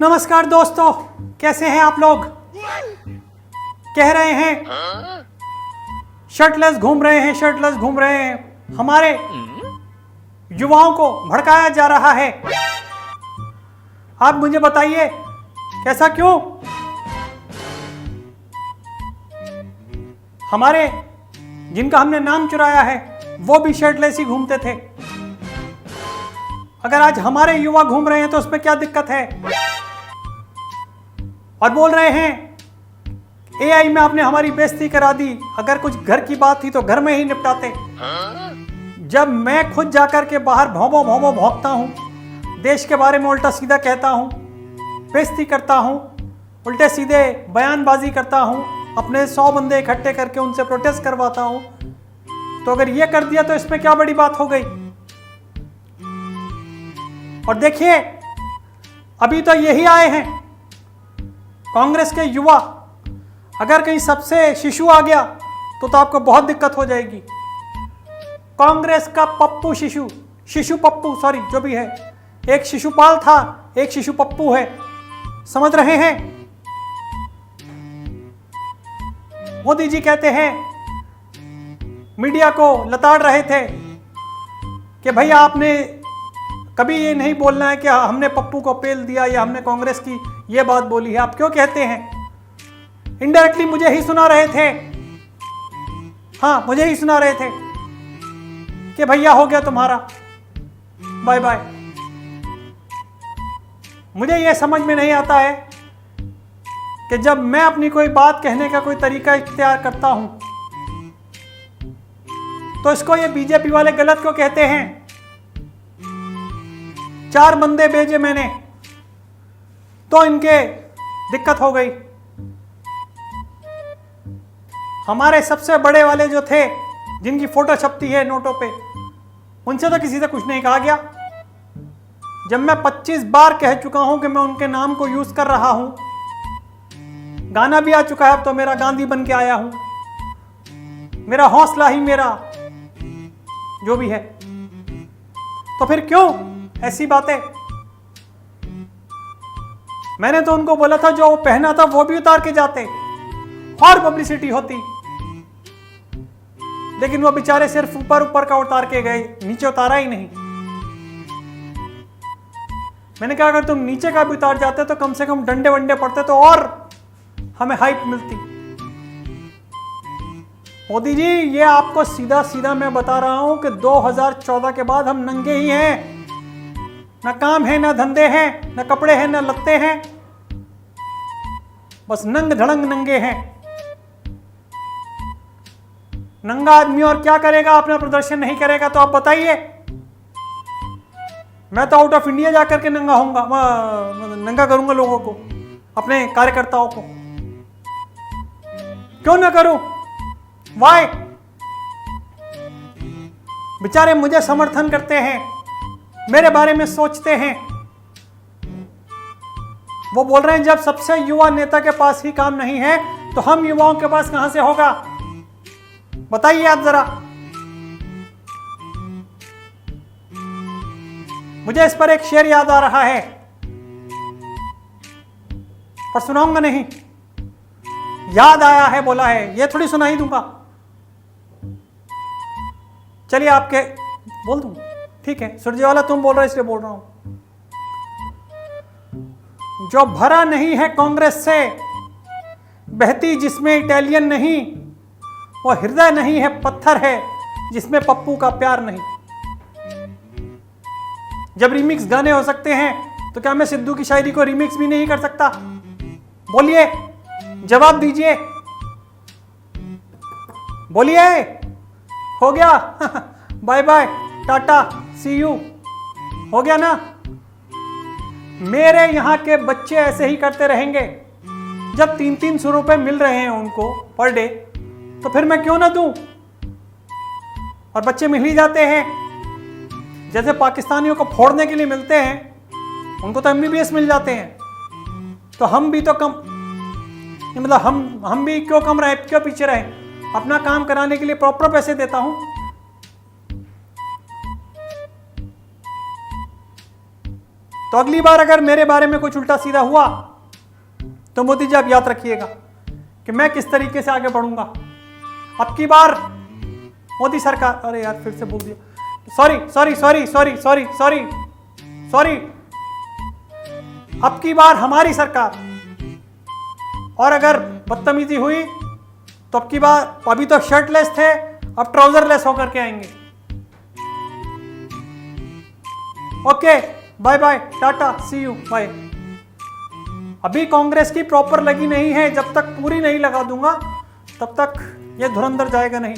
नमस्कार दोस्तों, कैसे हैं आप लोग। कह रहे हैं शर्टलेस घूम रहे हैं, शर्टलेस घूम रहे हैं। हमारे युवाओं को भड़काया जा रहा है। आप मुझे बताइए कैसा क्यों। हमारे जिनका हमने नाम चुराया है वो भी शर्टलेस ही घूमते थे। अगर आज हमारे युवा घूम रहे हैं तो उसमें क्या दिक्कत है। और बोल रहे हैं एआई में आपने हमारी बेइज्जती करा दी। अगर कुछ घर की बात थी तो घर में ही निपटाते। जब मैं खुद जाकर के बाहर भौंबो भौंबो भौंकता हूं, देश के बारे में उल्टा सीधा कहता हूं, बेइज्जती करता हूं, उल्टे सीधे बयानबाजी करता हूं, अपने 100 बंदे इकट्ठे करके उनसे प्रोटेस्ट करवाता हूं, तो अगर ये कर दिया तो इसमें क्या बड़ी बात हो गई। और देखिए अभी तो यही आए हैं कांग्रेस के युवा। अगर कहीं सबसे शिशु आ गया तो आपको बहुत दिक्कत हो जाएगी। कांग्रेस का पप्पू शिशु पप्पू, सॉरी जो भी है, एक शिशुपाल था, एक शिशु पप्पू है। समझ रहे हैं। मोदी जी कहते हैं, मीडिया को लताड़ रहे थे कि भैया आपने कभी ये नहीं बोलना है कि हमने पप्पू को पेल दिया या हमने कांग्रेस की ये बात बोली है। आप क्यों कहते हैं। इनडायरेक्टली मुझे ही सुना रहे थे। हाँ, मुझे ही सुना रहे थे कि भैया हो गया तुम्हारा, बाय बाय। मुझे ये समझ में नहीं आता है कि जब मैं अपनी कोई बात कहने का कोई तरीका इख्तियार करता हूं तो इसको ये बीजेपी वाले गलत क्यों कहते हैं। 4 बंदे भेजे मैंने तो इनके दिक्कत हो गई। हमारे सबसे बड़े वाले जो थे, जिनकी फोटो छपती है नोटों पे, उनसे तो किसी से कुछ नहीं कहा गया। जब मैं 25 बार कह चुका हूं कि मैं उनके नाम को यूज कर रहा हूं, गाना भी आ चुका है, अब तो मेरा गांधी बन के आया हूं, मेरा हौसला ही मेरा जो भी है, तो फिर क्यों ऐसी बातें। मैंने तो उनको बोला था जो वो पहना था वो भी उतार के जाते और पब्लिसिटी होती, लेकिन वो बेचारे सिर्फ ऊपर ऊपर का उतार के गए, नीचे उतारा ही नहीं। मैंने कहा अगर तुम नीचे का भी उतार जाते तो कम से कम डंडे वंडे पड़ते तो और हमें हाइप मिलती। मोदी जी, ये आपको सीधा सीधा मैं बता रहा हूं कि 2014 के बाद हम नंगे ही हैं। ना काम है, ना धंधे हैं, ना कपड़े हैं, ना लत्ते हैं, बस नंग धड़ंग नंगे हैं। नंगा आदमी और क्या करेगा, अपना प्रदर्शन नहीं करेगा तो आप बताइए। मैं तो आउट ऑफ इंडिया जाकर के नंगा होऊंगा, नंगा करूंगा लोगों को, अपने कार्यकर्ताओं को। क्यों ना करूं, वाई। बेचारे मुझे समर्थन करते हैं, मेरे बारे में सोचते हैं। वो बोल रहे हैं जब सबसे युवा नेता के पास ही काम नहीं है तो हम युवाओं के पास कहां से होगा। बताइए आप जरा। मुझे इस पर एक शेर याद आ रहा है, पर सुनाऊंगा नहीं। याद आया है, बोला है, ये थोड़ी सुना ही दूंगा। चलिए आपके बोल दूं, ठीक है। सुरजेवाला तुम बोल रहे हो इसलिए बोल रहा हूं। जो भरा नहीं है कांग्रेस से, बहती जिसमें इटालियन नहीं, वो हृदय नहीं है पत्थर है जिसमें पप्पू का प्यार नहीं। जब रिमिक्स गाने हो सकते हैं तो क्या मैं सिद्धू की शायरी को रिमिक्स भी नहीं कर सकता। बोलिए, जवाब दीजिए, बोलिए। हो गया bye bye, tata, see you, हो गया ना। मेरे यहां के बच्चे ऐसे ही करते रहेंगे। जब 300-300 रुपए मिल रहे हैं उनको पर डे, तो फिर मैं क्यों ना दूं। और बच्चे मिल ही जाते हैं, जैसे पाकिस्तानियों को फोड़ने के लिए मिलते हैं, उनको तो MBBS मिल जाते हैं। तो हम भी तो कम, मतलब हम भी क्यों कम रहे, क्यों पीछे रहे। अपना काम कराने के लिए प्रॉपर पैसे देता हूं। तो अगली बार अगर मेरे बारे में कुछ उल्टा सीधा हुआ तो मोदी जी आप याद रखिएगा कि मैं किस तरीके से आगे बढ़ूंगा। अब की बार मोदी सरकार, अरे यार फिर से बोल दिया, sorry sorry sorry sorry sorry sorry sorry, अब की बार हमारी सरकार, और अगर बदतमीजी हुई तो अब की बार, अभी तो शर्टलेस थे अब ट्राउजरलेस होकर के आएंगे। Okay bye bye, tata, see you, bye. अभी कांग्रेस की प्रॉपर लगी नहीं है, जब तक पूरी नहीं लगा दूंगा तब तक ये धुरंधर जाएगा नहीं।